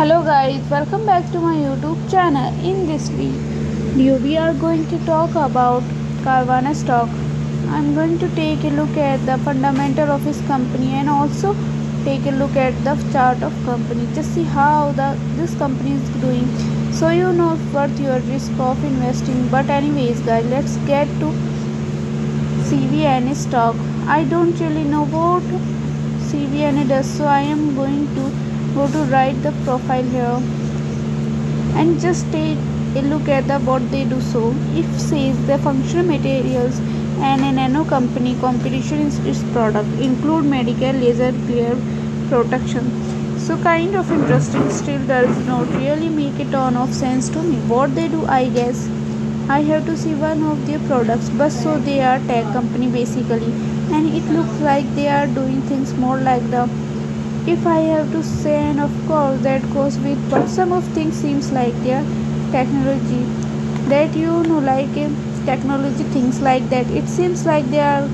Hello guys, welcome back to my YouTube channel. In this video, we are going to talk about Carvana stock. I'm going to take a look at the fundamental of this company and also take a look at the chart of company. Just see how this company is doing. So you know what your risk of investing. But anyways guys, let's get to CVNA stock. I don't really know what CVNA does, so I am going to go to write the profile here and just take a look at what they do. So it says the functional materials and a nano company competition is its product include medical laser glare protection. So kind of interesting, still does not really make a ton of sense to me. What they do, I guess I have to see one of their products, but so they are tech company basically, and it looks like they are doing things more like the, if I have to say, and of course that goes with, but some of things seems like their technology that like technology things like that. It seems like they are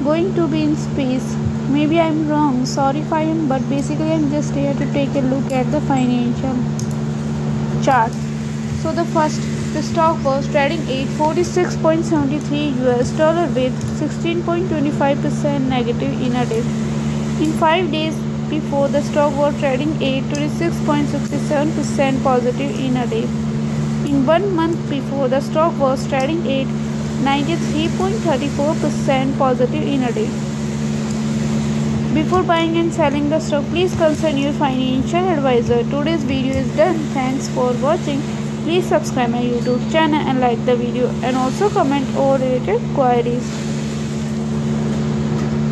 going to be in space. Maybe I'm wrong, sorry if I am, but basically I'm just here to take a look at the financial chart. So the stock was trading $846.73 with 16.25% negative in a day. In 5 days before, the stock was trading 826.67% positive in a day. In 1 month before, the stock was trading 93.34% positive in a day. Before buying and selling the stock, please consult your financial advisor. Today's video is done. Thanks for watching. Please subscribe my YouTube channel and like the video, and also comment all related queries,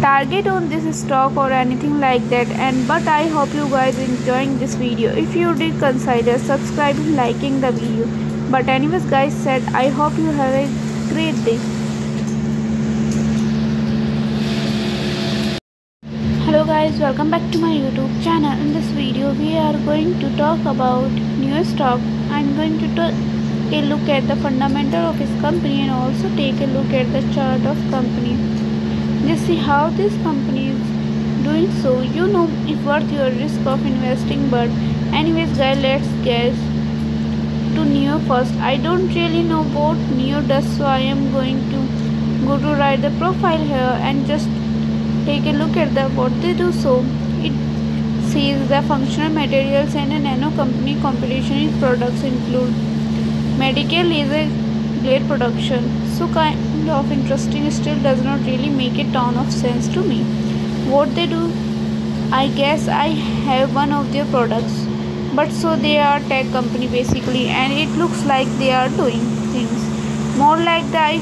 target on this stock or anything like that. But I hope you guys enjoying this video. If you did, consider subscribing, liking the video. But anyways guys, said I hope you have a great day. Hello guys, welcome back to my YouTube channel. In this video we are going to talk about new stock. I'm going to take a look at the fundamental of this company and also take a look at the chart of company. Just see how this company is doing, so you know if worth your risk of investing. But anyways guys, let's get to Neo first. I don't really know what Neo does, so I am going to go to write the profile here and just take a look at what they do. So it says the functional materials and a nano company competition in products include medical laser glare production. So kind of interesting, still does not really make a ton of sense to me. What they do, I guess I have one of their products, but so they are tech company basically, and it looks like they are doing things more like that.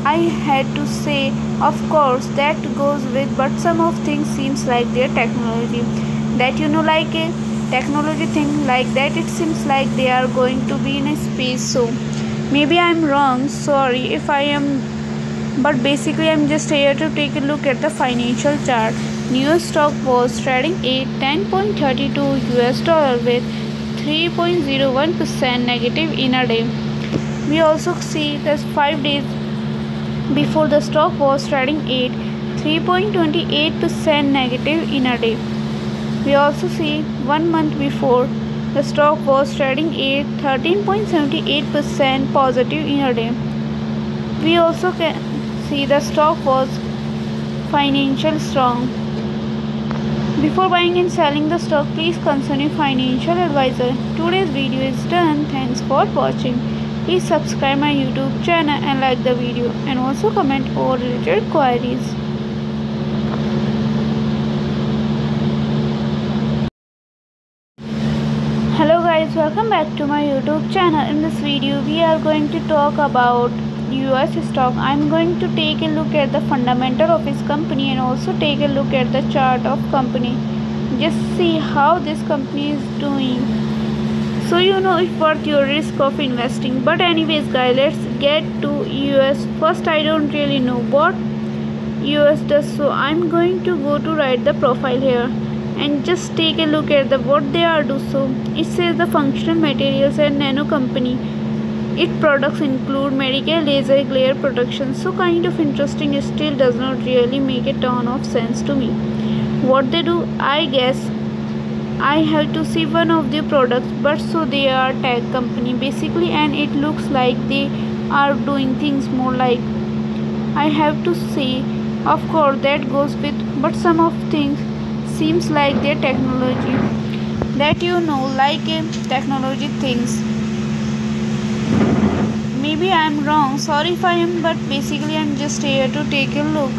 I had to say, of course that goes with, but some of things seems like their technology that like a technology thing like that. It seems like they are going to be in a space, so maybe I'm wrong, sorry if I am, but basically I'm just here to take a look at the financial chart. New stock was trading $10.32 with 3.01% negative in a day. We also see that 5 days before, the stock was trading 3.28% negative in a day. We also see 1 month before, the stock was trading 13.78% positive in a day. We also can see the stock was financial strong. Before buying and selling the stock, please consult your financial advisor. Today's video is done. Thanks for watching. Please subscribe my YouTube channel and like the video, and also comment all related queries. Hello guys, welcome back to my YouTube channel. In this video we are going to talk about US stock. I'm going to take a look at the fundamental of this company and also take a look at the chart of company. Just see how this company is doing, so you know if worth your risk of investing. But anyways guys, let's get to US first. I don't really know what US does, so I'm going to go to write the profile here and just take a look at what they are do. So it says the functional materials and nano company. Its products include medical laser glare protection. So kind of interesting, it still does not really make a ton of sense to me. What they do, I guess I have to see one of their products, but so they are tech company basically, and it looks like they are doing things more like. I have to say, of course that goes with, but some of things seems like their technology. That like technology things. Maybe I'm wrong. Sorry if I am, but basically I'm just here to take a look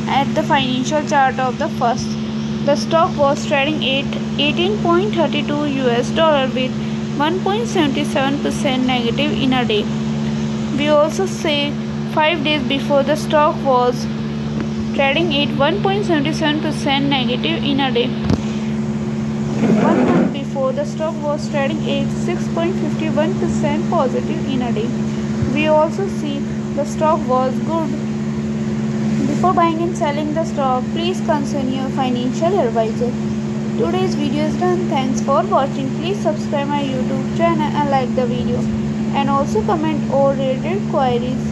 at the financial chart of the first. The stock was trading at 18.32 US dollar with 1.77% negative in a day. We also say 5 days before the stock was trading at 1.77% negative in a day. 1 month before the stock was trading at 6.51% positive in a day. We also see the stock was good. Before buying and selling the stock, please consult your financial advisor. Today's video is done. Thanks for watching. Please subscribe my YouTube channel and like the video. And also comment or related queries,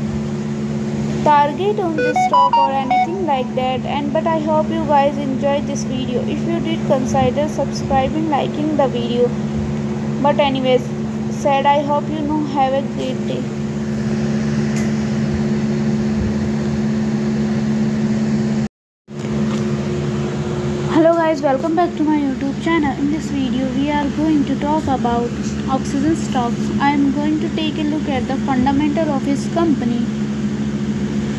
target on this stock or anything like that. But I hope you guys enjoyed this video. If you did, consider subscribing, liking the video. But anyways said, I hope you have a great day. Hello guys, welcome back to my YouTube channel. In this video we are going to talk about oxygen stocks. I am going to take a look at the fundamental of his company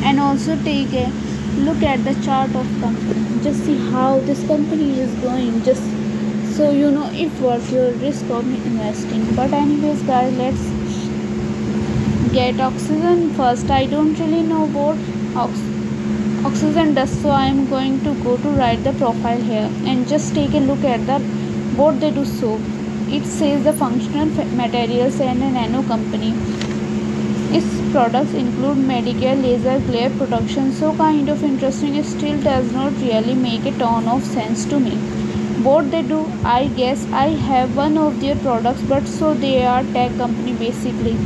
and also take a look at the chart of company. Just see how this company is going, just so you know if worth your risk of investing. But anyways guys, let's get oxygen first. I don't really know what oxygen does, so I am going to go to write the profile here and just take a look at the what they do. So it says the functional materials and a nano company. Its products include medical laser glare protection, so kind of interesting. It still does not really make a ton of sense to me. What they do, I guess I have one of their products, but so they are tech company basically,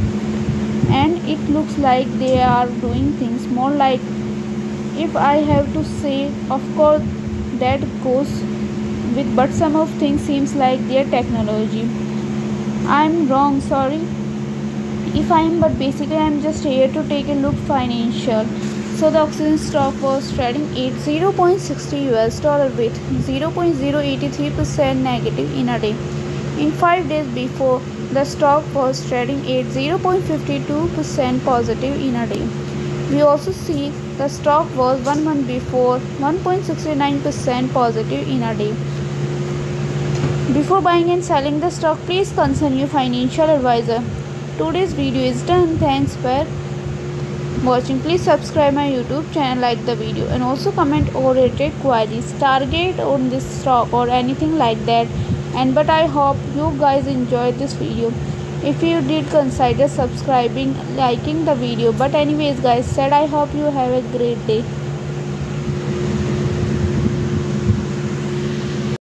and it looks like they are doing things more like. If I have to say, of course that goes with, but some of things seems like their technology. I'm wrong, sorry if I am, but basically I'm just here to take a look financial. So the oxygen stock was trading at 0.60 US dollar with 0.083% negative in a day. In 5 days before, the stock was trading at 0.52% positive in a day. We also see the stock was 1 month before 1.69% positive in a day. Before buying and selling the stock, please consult your financial advisor. Today's video is done. Thanks for watching. Please subscribe my YouTube channel, like the video, and also comment or related queries, target on this stock or anything like that. But I hope you guys enjoyed this video. If you did, consider subscribing, liking the video. But anyways guys said, I hope you have a great day.